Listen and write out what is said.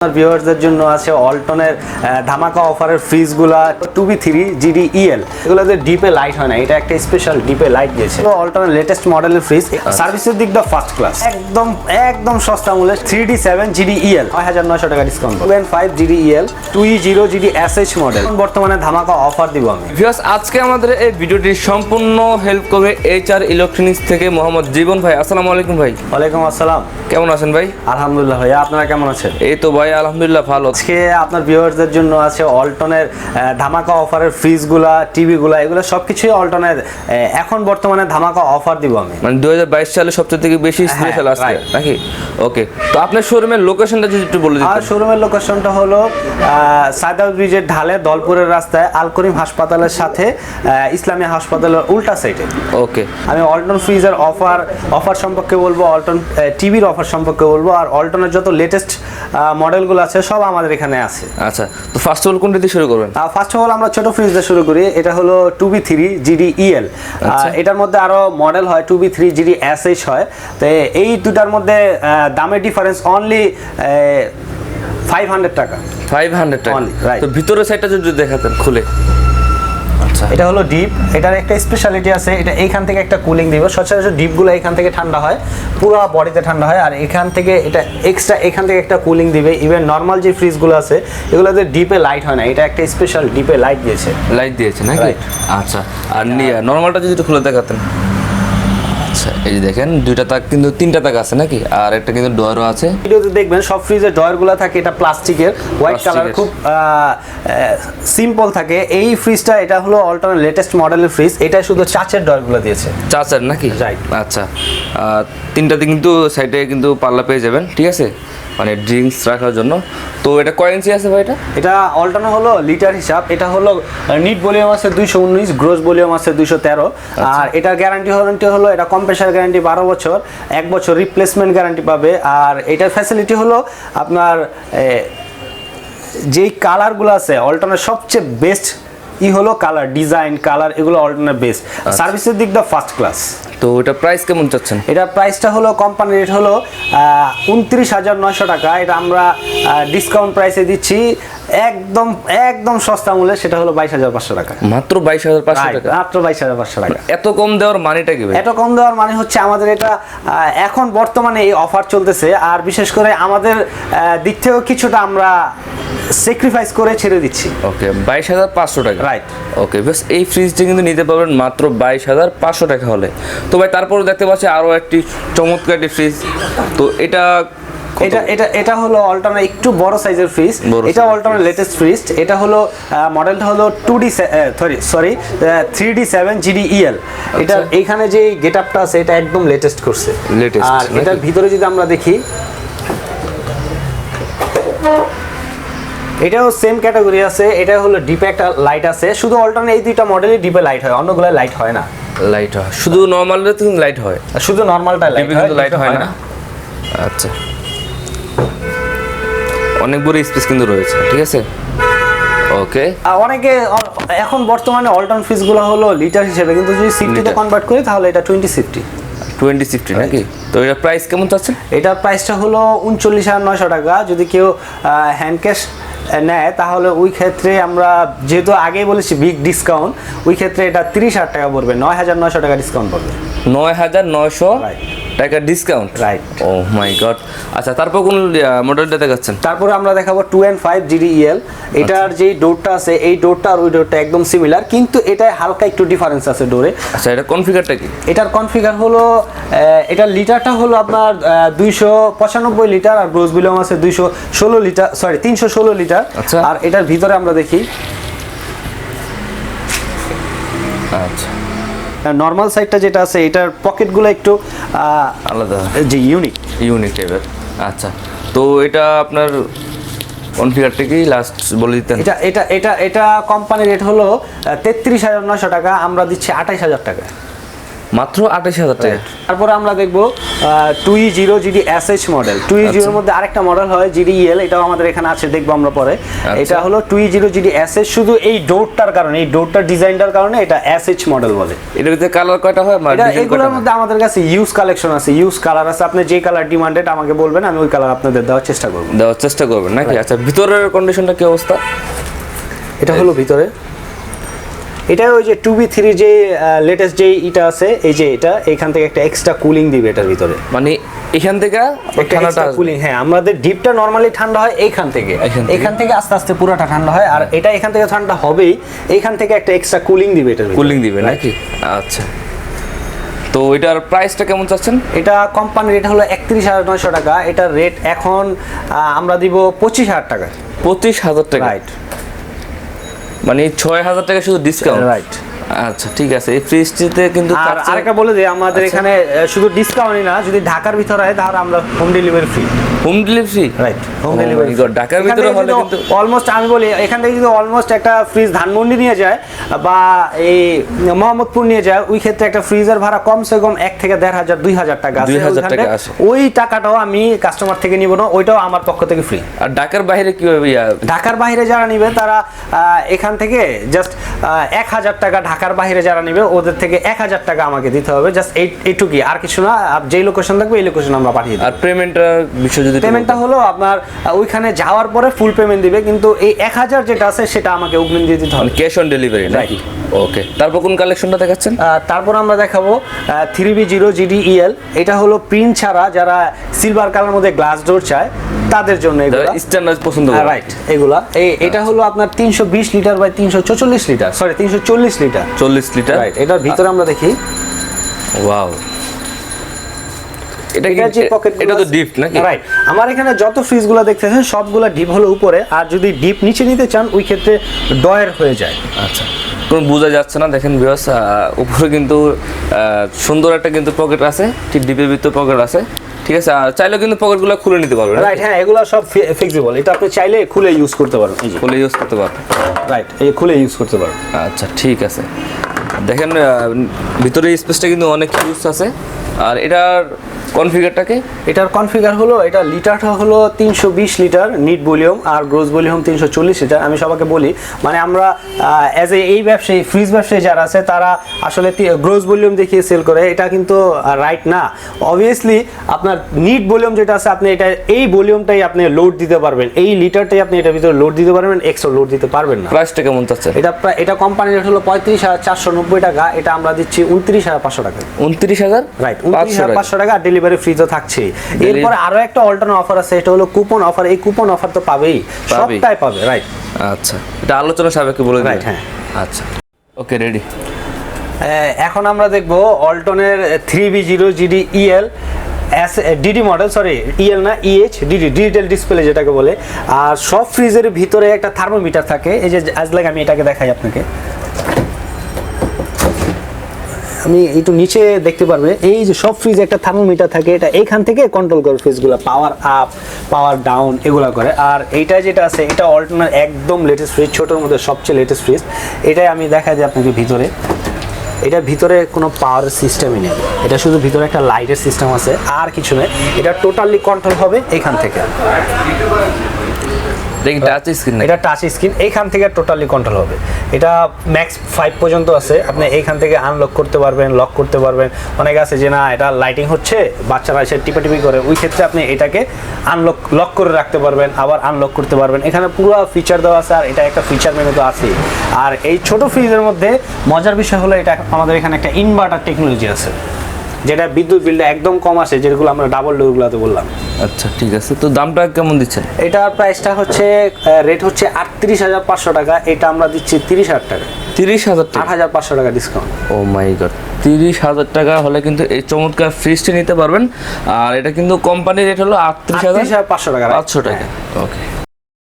ভিউয়ারদের জন্য আছে ওয়ালটনের ধামাকা অফারের ফ্রিজগুলা 2B3 জিডি ইএল এগুলোতে ডিপে লাইট হয় না, এটা একটা স্পেশাল ডিপে লাইট দিয়েছে। ওয়ালটনের লেটেস্ট মডেলের ফ্রিজ, সার্ভিসের দিক দিয়ে ফার্স্ট ক্লাস, একদম সস্তা মূল্যে 3D7 জিডি ইএল 6900 টাকা discount, 5 GD El 20 GD SH model বর্তমানে ধামাকা অফার দিব আমি। ভিউয়ার্স, আজকে আমাদের এই ভিডিওটি সম্পূর্ণ হেল্প করবে HR ইলেকট্রনিক্স থেকে মোহাম্মদ জীবন ভাই। আসসালামু আলাইকুম ভাই। ওয়ালাইকুম আসসালাম। কেমন আছেন ভাই? আলহামদুলিল্লাহ ভাইয়া, আপনারা কেমন আছেন? এই তো ভাই আলহামদুলিল্লাহ ভালো। আজকে আপনার ভিউয়ারদের জন্য আছে ওয়ালটনের ধামাকা অফারের ফ্রিজগুলা, টিভিগুলা, এগুলো সবকিছুই ওয়ালটনের এখন বর্তমানে ধামাকা অফার দিব আমি। মানে 2022 সালে সবচেয়ে থেকে বেশি স্পেশাল আছে নাকি? ওকে, তো আপনার শোরুমের লোকেশনটা যদি একটু বলে দিতেন। আর শোরুমের লোকেশনটা হলো সায়দাবাদ ব্রিজের ঢালে দলপুরের রাস্তায় আল করিম হাসপাতালের সাথে ইসলামী হাসপাতালের উল্টা সাইডে। ওকে, আমি ওয়ালটন ফ্রিজের অফার সম্পর্কে বলবো, ওয়ালটন টিভির অফার সম্পর্কে বলবো, আর ওয়ালটনের যত লেটেস্ট মডেলগুলো আছে সব আমাদের এখানে আছে। আচ্ছা, তো ফার্স্ট অফ অল কোনটা দিয়ে শুরু করবেন? ফার্স্ট অফ অল আমরা ছোট ফ্রিজ দিয়ে শুরু করি। এটা হলো 2B3 জিডি ইএল। এটার মধ্যে আরো মডেল হয় 2B3 জিডি এসএইচ হয়। তো এই দুটার মধ্যে দামের ডিফারেন্স অনলি 500 টাকা। 500 টাকা। তো ভিতরের সাইডটা যদি দেখাতেন খুলে। এটা হলো ডিপ, এটার একটা স্পেশালিটি আছে, এটা এইখান থেকে একটা কুলিং দিবে। সচরাচর ডিপগুলো এখান থেকে ঠান্ডা হয়, পুরো বডিতে ঠান্ডা হয়, আর এখান থেকে এটা এক্সট্রা এখান থেকে একটা কুলিং দিবে। ইভেন নর্মাল যে ফ্রিজগুলো আছে এগুলোতে ডিপে লাইট হয় না, এটা একটা স্পেশাল ডিপে লাইট দিয়েছে নাকি? আচ্ছা, আর নর্মালটা যদি একটু খুলে দেখাতেন। আচ্ছা, এই যে দেখেন দুইটা তাক, কিন্তু তিনটা তাক আছে নাকি? আর একটা কিন্তু ডয়ারও আছে। ভিডিওতে দেখবেন সব ফ্রিজের ডয়ারগুলো থাকে এটা প্লাস্টিকের, হোয়াইট কালার, খুব সিম্পল থাকে। এই ফ্রিজটা এটা হলো ওয়ালটনের লেটেস্ট মডেলের ফ্রিজ, এটা শুধু চাচের ডয়ারগুলো দিয়েছে। চাচের নাকি? রাইট। আচ্ছা, তিনটাতে কিন্তু সাইডে কিন্তু পাল্লা পেয়ে যাবেন, ঠিক আছে, মানে ড্রিঙ্কস রাখার জন্য। তো এটা কয় ইঞ্চি আছে ভাই? এটা ওয়ালটনের হলো লিটার হিসাব। এটা হলো নিট ভলিউম আছে 219, গ্রোস ভলিউম আছে 213। আর এটার গ্যারান্টি হলো এটা কম্প্রেসার গ্যারান্টি 12 বছর, 1 বছর রিপ্লেসমেন্ট গ্যারান্টি পাবে। আর এটার ফ্যাসিলিটি হলো আপনার যেই কালারগুলো আছে ওয়ালটনের সবচেয়ে বেস্ট হলো কালার, ডিজাইন, কালার, এগুলো ওয়ালটনের বেস্ট। সার্ভিসের দিক দিয়ে ফার্স্ট ক্লাস। তো এটা প্রাইস কেমন চাচ্ছেন? এটা প্রাইসটা হলো কোম্পানি রেট হলো 29,900 টাকা। এটা আমরা ডিসকাউন্ট প্রাইসে দিচ্ছি একদম সস্তা মূল্যে, সেটা হলো 22,500 টাকা। মাত্র 22,500 টাকা? মাত্র 22,500 টাকা। এত কম দেওয়ার মানেটা কি? এত কম দেওয়ার মানে হচ্ছে আমাদের এটা এখন বর্তমানে এই অফার চলতেছে, আর বিশেষ করে আমাদের দিক থেকেও কিছুটা আমরা স্যাক্রিফাইস করে ছেড়ে দিচ্ছি। ওকে, 22,500 টাকা। রাইট। ওকে, বেশ, এই ফ্রিজটি কিন্তু নিতে পারবেন মাত্র 22,500 টাকা হলে। তো ভাই তারপরে দেখতে পাচ্ছি আরও একটি চমৎকার একটি ফ্রিজ। তো এটা হলো ওয়ালটনের একটু বড় সাইজের ফ্রিজ। এটা ওয়ালটনের লেটেস্ট ফ্রিজ। এটা হলো মডেলটা হলো 3D7 জিডি ইএল। এটা এইখানে যে গেটআপটা আছে এটা একদম লেটেস্ট করছে। আর এটার ভিতরে যদি আমরা দেখি, এটাও সেম ক্যাটাগরি আছে। এটা হলো ডিপে একটা লাইট আছে। শুধু ওয়ালটনের এই দুইটা মডেলই ডিপে লাইট হয়, অন্যগুলো লাইট হয় না। লাইট হয় শুধু নরমালটা কিন্তু লাইট হয়, শুধু নরমালটা লাইট হয় না। আচ্ছা, অনেক বড় স্পেস কিন্তু রয়েছে, ঠিক আছে। ওকে, অনেকে এখন বর্তমানে ওয়ালটন ফ্রিজগুলো হলো লিটার হিসেবে, কিন্তু যদি সিফটিতে কনভার্ট করি তাহলে এটা 2050 নাকি? তো এর প্রাইস কেমন চাচ্ছেন? এটার প্রাইসটা হলো 39,900 টাকা। যদি কেউ হ্যান্ড ক্যাশ নেয় তাহলে ওই ক্ষেত্রে আমরা যেহেতু আগেই বলেছি বিগ ডিসকাউন্ট, ওই ক্ষেত্রে এটা 30,000 টাকা পড়বে, 9,900 টাকা ডিসকাউন্ট পড়বে। 9,900 টাকা ডিসকাউন্ট? রাইট। ও মাই গড। আচ্ছা, তারপর কোন মডেলটা দেখাচ্ছেন? তারপরে আমরা দেখাবো 2N5 জিডি ইএল। এটার যেই ডোরটা আছে এই ডোরটা আর ওই ডোরটা একদম সিমিলার, কিন্তু এটায় হালকা একটু ডিফারেন্স আছে ডোরে। আচ্ছা, এটা কনফিগারটা কি? এটার কনফিগার হলো এটার লিটারটা হলো আপনার 295 লিটার, আর গ্রোস ভলিউম আছে 216 লিটার, 316 লিটার। আচ্ছা, আর এটার ভিতরে আমরা দেখি, আচ্ছা, নর্মাল সাইডটা যেটা আছে এটার পকেটগুলো একটু আলাদা, যে ইউনিক টাইপের। আচ্ছা, তো এটা আপনার কনফিগারটা কি লাস্ট বলে দিতেন? এটা কোম্পানি রেট হলো 33,900 টাকা, আমরা দিচ্ছি 28,000 টাকা। মাত্র 28,000 টাকা। তারপরে আমরা দেখবো 2E0 GD SH model. 2E0 এর মধ্যে আরেকটা মডেল হয় জিডি EL, এটাও আমাদের এখানে আছে, দেখবো আমরা পরে। এটা হলো 2E0 জিডি SH, শুধু এই ডোরটার কারণে, এই ডোরটার ডিজাইনটার কারণে এটা SH মডেল বলে। এটার ভিতরে কালার কয়টা হয়? এগুলোর মধ্যে আমাদের কাছে ইউজ কালেকশন আছে, ইউজ কালার আছে। আপনি যে কালার ডিমান্ডেড আমাকে বলবেন, আমি ওই কালার আপনাদের দেওয়ার চেষ্টা করবেন নাকি? আচ্ছা, ভিতরের কন্ডিশনটা কি অবস্থা? এটা হলো ভিতরে, এটা ওই যে 2B3 যে লেটেস্ট যে এটা আছে, এই যে এটা এখান থেকে একটা এক্সট্রা কুলিং দিবে এটার ভিতরে, মানে এখান থেকে ঠান্ডাটা কুলিং। হ্যাঁ, আমাদের ডিপটা নরমালি ঠান্ডা হয় এখান থেকে আস্তে আস্তে পুরোটা ঠান্ডা হয়, আর এটা এখান থেকে ঠান্ডা হবেই, এখান থেকে একটা এক্সট্রা কুলিং দিবে, এটার কুলিং দিবে নাকি? আচ্ছা, তো এটার প্রাইসটা কেমন চাচ্ছেন? এটা কোম্পানি রেট হলো 31,900 টাকা। এটার রেট এখন আমরা দিব 25,000 টাকা। 25,000 টাকা, রাইট, মানে 6,000 টাকা শুধু ডিসকাউন্ট। রাইট, আচ্ছা ঠিক আছে। এই ফ্রিজটিতে কিন্তু আরেকটা বলে দিই, আমাদের এখানে শুধু ডিসকাউন্টই না, যদি ঢাকার ভিতরে হয় তাহলে আমরা home delivery free. Home delivery? Right, home delivery. ঢাকার ভিতরে হলে কিন্তু অলমোস্ট, আমি বলি এখান থেকে যদি অলমোস্ট একটা ফ্রিজ ধানমন্ডি নিয়ে যায় বা এই মোহাম্মদপুর নিয়ে যায়, ওই ক্ষেত্রে একটা ফ্রিজের ভাড়া কমসে কম 1 থেকে 1,500 2,000 টাকা আছে। 2,000 টাকা আছে। ওই টাকাটাও আমি কাস্টমার থেকে নিব না, ওইটাও আমার পক্ষ থেকে ফ্রি। আর ঢাকার বাইরে কি হবে? ঢাকার বাইরে যারা নিবে তারা এখান থেকে জাস্ট 1,000 টাকা, ঢাকার বাইরে যারা নিবে ওদের থেকে 1,000 টাকা আমাকে দিতে হবে, জাস্ট এইটুকুই, আর কিছু না। যেই লোকেশন থাকবে এই লোকেশন আমরা পাঠিয়ে দেব। আর পেমেন্টের বিষয় যদি, পেমেন্টটা হলো আপনার ওইখানে যাওয়ার পরে ফুল পেমেন্ট দিবে, কিন্তু এই 1,000 যেটা আছে সেটা আমাকে অগ্রিম দিয়ে দিতে হবে, ক্যাশ অন ডেলিভারি নাকি? ওকে, তারপর কোন কালেকশনটা দেখাচ্ছেন? তারপর আমরা দেখাবো 3B0 জিডি EL। এটা হলো প্রিন্ট ছাড়া, যারা সিলভার কালার মধ্যে গ্লাস ডোর চায় তাদের জন্য এগুলো স্ট্যান্ডার্ড পছন্দ করে। রাইট, এগুলা এটা হলো আপনার 320 litre by 344 litre, sorry 340 litre, 40 litre. Right, এটার ভিতরে আমরা দেখি, ওয়াও, এটা তো ডিপ নাকি? রাইট, আমার এখানে যত ফ্রিজগুলো দেখতেছেন সবগুলা ডিপ হলো উপরে, আর যদি ডিপ নিচে নিতে চান ওই ক্ষেত্রে ডয়ের হয়ে যায়। আচ্ছা, কোনো বোঝা যাচ্ছে না, দেখেন ভিউয়ার্স, উপরে কিন্তু সুন্দর একটা কিন্তু পকেট আছে, ঠিক ডিপের ভিতরে পকেট আছে, ঠিক আছে। আর চাইলে কিন্তু পকেটগুলো খুলে নিতে পারবেন। রাইট, হ্যাঁ, এগুলো সব ফ্লেক্সিবল, এটা আপনি চাইলে খুলে ইউজ করতে পারবেন, এই যে খুলে ইউজ করতে পারবেন। রাইট, এই খুলে ইউজ করতে পারবেন। আচ্ছা ঠিক আছে, দেখেন ভিতরে স্পেসটা কিন্তু অনেক ইউজ আছে। আর এটার কনফিগারটাকে, এটার কনফিগার হলো, এটা লিটারটা হলো 320 লিটার নিট ভলিউম, আর গ্রোস ভলিউম 340 লিটার। আমি সবাইকে বলি, মানে আমরা অ্যাজ এই ব্যবসায়ী, ফ্রিজ ব্যবসায়ী যারা আছে তারা আসলে গ্রোস ভলিউম দেখিয়ে সেল করে, এটা কিন্তু রাইট না। অবভিয়াসলি আপনার নিট ভলিউম যেটা আছে, আপনি এটা এই ভলিউমটাই আপনি লোড দিতে পারবেন, এই লিটারটাই আপনি এটার ভিতরে লোড দিতে পারবেন, এক্সট্রা লোড দিতে পারবেন না। প্রাইসটা কেমন চাচ্ছেন? এটা কোম্পানির রেট হলো 35,490 টাকা, এটা আমরা দিচ্ছি 29,500 টাকা। 29,000? রাইট, 29,500 টাকা, ডেলিভারি ফ্রি তো থাকছে। এরপরে আরো একটা অল্টারনেটিভ অফার আছে, এটা হলো কুপন অফার। এই কুপন অফার তো পাবেই, সবটাই পাবে। রাইট, আচ্ছা, এটা আলোচনা সাপেক্ষে বলে দিন। রাইট, হ্যাঁ, আচ্ছা, ওকে, রেডি। এখন আমরা দেখবো অল্টনের 3B0 GD EL DD model, sorry EL না, DD, ডিজিটাল ডিসপ্লে যেটাকে বলে। আর সব ফ্রিজের ভিতরে একটা থার্মোমিটার থাকে, এই যে আজ লাগে আমি এটাকে দেখাই আপনাকে, আমি একটু নিচে দেখতে পারবে, এই যে সব ফ্রিজে একটা থার্মোমিটার থাকে, এটা এইখান থেকে কন্ট্রোল করে ফ্রিজগুলো পাওয়ার আপ পাওয়ার ডাউন এগুলো করে। আর এইটা যেটা আছে, এটা অল্টনার একদম লেটেস্ট ফ্রিজ, ছোটোর মধ্যে সবচেয়ে লেটেস্ট ফ্রিজ। এটাই আমি দেখাই দিই আপনাকে ভিতরে, এটার ভিতরে কোনো পাওয়ার সিস্টেমই নেই, এটা শুধু ভিতরে একটা লাইটের সিস্টেম আছে, আর কিছু নেই। এটা টোটালি কন্ট্রোল হবে এখান থেকে, টাচ স্ক্রিন, এটা টাচ স্ক্রিন, এইখান থেকে টোটালি কন্ট্রোল হবে। এটা ম্যাক্স 5 পর্যন্ত আছে, আপনি এইখান থেকে আনলক করতে পারবেন, লক করতে পারবেন। অনেক আছে যে না এটা লাইটিং হচ্ছে, বাচ্চারা এসে টিপাটিপি করে, ওই ক্ষেত্রে আপনি এটাকে লক করে রাখতে পারবেন, আবার আনলক করতে পারবেন। এখানে পুরো ফিচার দেওয়া আছে, আর এটা একটা ফিচার মেনু তো আছে। আর এই ছোট ফ্রিজের মধ্যে মজার বিষয় হলো, এটা আমাদের এখানে একটা ইনভার্টার টেকনোলজি আছে, যেটা বিদ্যুৎ বিলটা একদম কম আসে, যেগুলো আমরা ডাবল ডোরগুলোতে বললাম। আচ্ছা ঠিক আছে, তো দামটা কেমন দিচ্ছেন? এটার প্রাইসটা হচ্ছে, রেট হচ্ছে 38,500 টাকা, এটা আমরা দিচ্ছি 30,000 টাকা। 30,000 টাকা? 8,500 টাকা ডিসকাউন্ট। ও মাই গড, 30,000 টাকা হলে কিন্তু এই চমৎকার ফ্রিজটি নিতে পারবেন। আর এটা কিন্তু কোম্পানির রেট হলো 38,500 টাকা। 500 টাকা, ওকে।